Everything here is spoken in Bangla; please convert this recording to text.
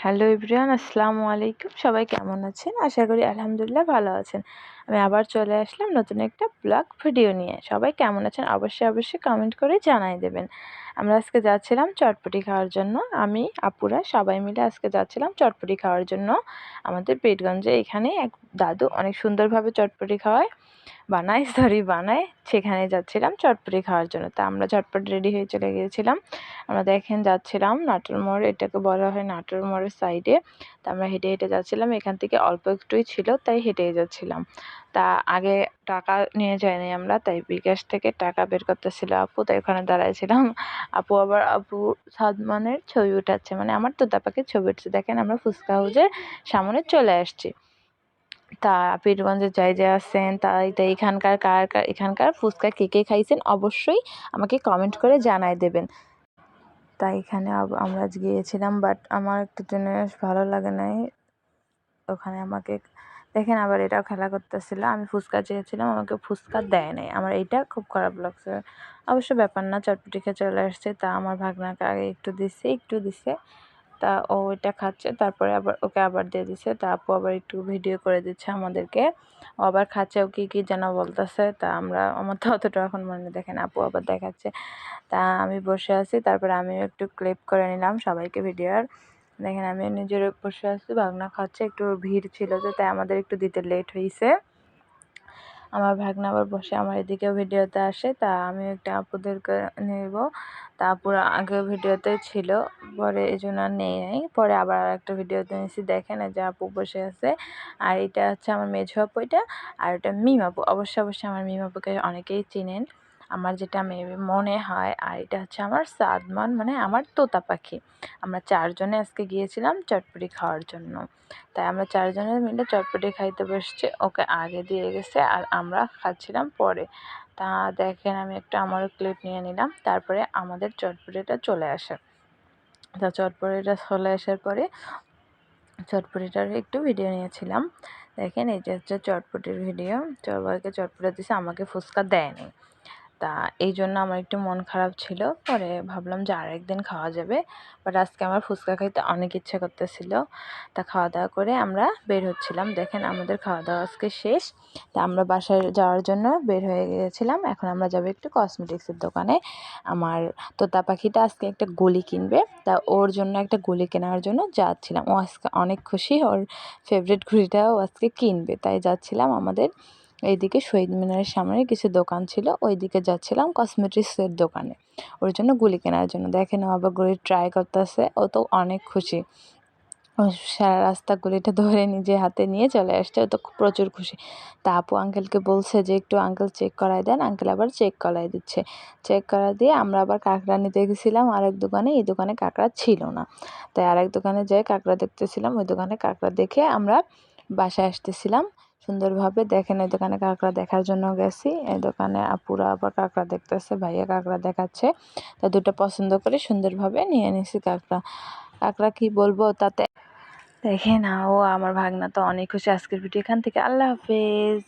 হ্যালো এভরিওয়ান, আসসালামু আলাইকুম। সবাই কেমন আছেন? আশা করি আলহামদুলিল্লাহ ভালো আছেন। আমি আবার চলে আসলাম নতুন একটা ব্লগ ভিডিও নিয়ে। সবাই কেমন আছেন অবশ্যই কমেন্ট করে জানাই দেবেন। আমরা আজকে যাচ্ছিলাম চটপটি খাওয়ার জন্য। আমি, আপুরা সবাই মিলে আজকে যাচ্ছিলাম চটপটি খাওয়ার জন্য। আমাদের পেটগঞ্জে এখানে এক দাদু অনেক সুন্দরভাবে চটপটি বানায়, সেখানে যাচ্ছিলাম চটপটি খাওয়ার জন্য। তা আমরা ঝটপট রেডি হয়ে চলে গিয়েছিলাম। আমরা দেখেন যাচ্ছিলাম নাটোর মোড়, এটাকে বলা হয় নাটোর মোড়ের সাইডে। তা আমরা হেঁটে যাচ্ছিলাম, এখান থেকে অল্প একটুই ছিল তাই হেঁটেই যাচ্ছিলাম। তা আগে টাকা নিয়ে যাইনি আমরা, তাই বিকাশ থেকে টাকা বের করতেছিল আপু, তাই ওখানে দাঁড়াইছিলাম। আপু সাদমানের ছবি উঠাচ্ছে, মানে আমার তোতা পাখির ছবি উঠছে। দেখেন আমরা ফুচকা হাউসের সামনে চলে আসছি। তা পীরগঞ্জে যাই আছেন তাই এখানকার ফুচকা কে খাইছেন অবশ্যই আমাকে কমেন্ট করে জানাই দেবেন। তাই এখানে আমরা গিয়েছিলাম, বাট আমার একটু জিনিস ভালো লাগে নাই। ওখানে আমাকে দেখেন আবার এটাও খেলা করতেছিল। আমি ফুচকা চেয়েছিলাম, আমাকে ফুচকা দেয় নাই। আমার এইটা খুব খারাপ লাগছে। অবশ্য ব্যাপার না, চটপটি খেয়ে চলে আসছে। তা আমার ভাগনাকে আগে একটু দিছে। তা ও এটা খাচ্ছে, তারপরে আবার ওকে আবার দিয়ে দিছে। তা আপু আবার একটু ভিডিও করে দিচ্ছে আমাদেরকে। ও আবার খাচ্ছে, ও কি যেন বলতেছে। তা আমার তো অতটা এখন মনে নেই। দেখেন আপু আবার দেখাচ্ছে। তা আমি বসে আছি, তারপরে আমিও একটু ক্লিপ করে নিলাম সবাইকে ভিডিওর। দেখেন আমি নিজের বসে আছি, ভাগনা খাচ্ছে। একটু ভিড় ছিল তো, তাই আমাদের একটু দিতে লেট হয়েছে। আমার ভাগনা আবার বসে আমার এদিকেও ভিডিওতে আসে। তা আমি একটা আপুদেরকে নেব। তা আপুরা আগেও ভিডিওতে ছিল, পরে এই জন্য আর নেই নাই। পরে আবার একটা ভিডিওতে নিয়েছি। দেখেন এই যে আপু বসে আছে, আর এটা হচ্ছে আমার মেঝো আপু, এটা। আর এটা মিম আপু। অবশ্যই আমার মিম আপুকে অনেকেই চিনেন, আমার যেটা মনে হয়। আর এটা হচ্ছে আমার সাদমান, মানে আমার তোতা পাখি। আমরা চারজনে আজকে গিয়েছিলাম চটপটি খাওয়ার জন্য। তাই আমরা চারজনে মিলে চটপটি খাইতে বসছি। ওকে আগে দিয়ে গেছে আর আমরা খাচ্ছিলাম পরে। তা দেখেন আমি আমারও ক্লিপ নিয়ে নিলাম। তারপরে আমাদের চটপটিটা চলে আসে। তা চটপটিটা চলে আসার পরে চটপটিটার একটু ভিডিও নিয়েছিলাম। দেখেন এই যে হচ্ছে চটপটির ভিডিও। সবাইকে চটপটি দিছে, আমাকে ফুচকা দেয়নি। তা এই জন্য আমার একটু মন খারাপ ছিল। পরে ভাবলাম যে আরেকদিন খাওয়া যাবে, বাট আজকে আমার ফুচকা খাইতে অনেক ইচ্ছে করতেছিল। তা খাওয়া দাওয়া করে আমরা বের হচ্ছিলাম। দেখেন আমাদের খাওয়া দাওয়া আজকে শেষ। তা আমরা বাসায় যাওয়ার জন্য বের হয়ে গিয়েছিলাম। এখন আমরা যাবো একটু কসমেটিক্সের দোকানে। আমার তোতা পাখিটা আজকে একটা গুলি কিনবে, তা ওর জন্য একটা গুলি কেনার জন্য যাচ্ছিলাম। ও আজকে অনেক খুশি, ওর ফেভারিট ঘুড়িটাও আজকে কিনবে, তাই যাচ্ছিলাম। আমাদের এইদিকে শহীদ মিনারের সামনে কিছু দোকান ছিল, ওইদিকে যাচ্ছিলাম কসমেটিক্সের দোকানে ওর জন্য গুলি কেনার জন্য। দেখেন ও আবার গুলি ট্রাই করতেছে, ও তো অনেক খুশি। ও সারা রাস্তা গুলিটা ধরে নিজে হাতে নিয়ে চলে আসছে, ও তো প্রচুর খুশি। তা আপু আঙ্কেলকে বলছে যে একটু আঙ্কেল চেক করাই দেন। আঙ্কেল আবার চেক করাই দিচ্ছে। চেক করা দিয়ে আমরা আবার কাঁকড়া নিতে গেছিলাম আরেক দোকানে। এই দোকানে কাঁকড়া ছিল না, তাই আরেক দোকানে যেয়ে কাঁকড়া দেখতেছিলাম। ওই দোকানে কাঁকড়া দেখে আমরা বাসায় আসতেছিলাম সুন্দরভাবে। দেখেন এই দোকানে কাঁকড়া দেখার জন্য গেছি। এই দোকানে আপুরা আবার কাঁকড়া দেখতেছে, ভাইয়া কাঁকড়া দেখাচ্ছে। তা দুটো পছন্দ করে সুন্দরভাবে নিয়ে নিছি কাঁকড়া। কাঁকড়া কি বলবো তাতে। দেখে না, ও আমার ভাগনা তো অনেক খুশি। আজকের ভিডিও এখান থেকে, আল্লাহ হাফেজ।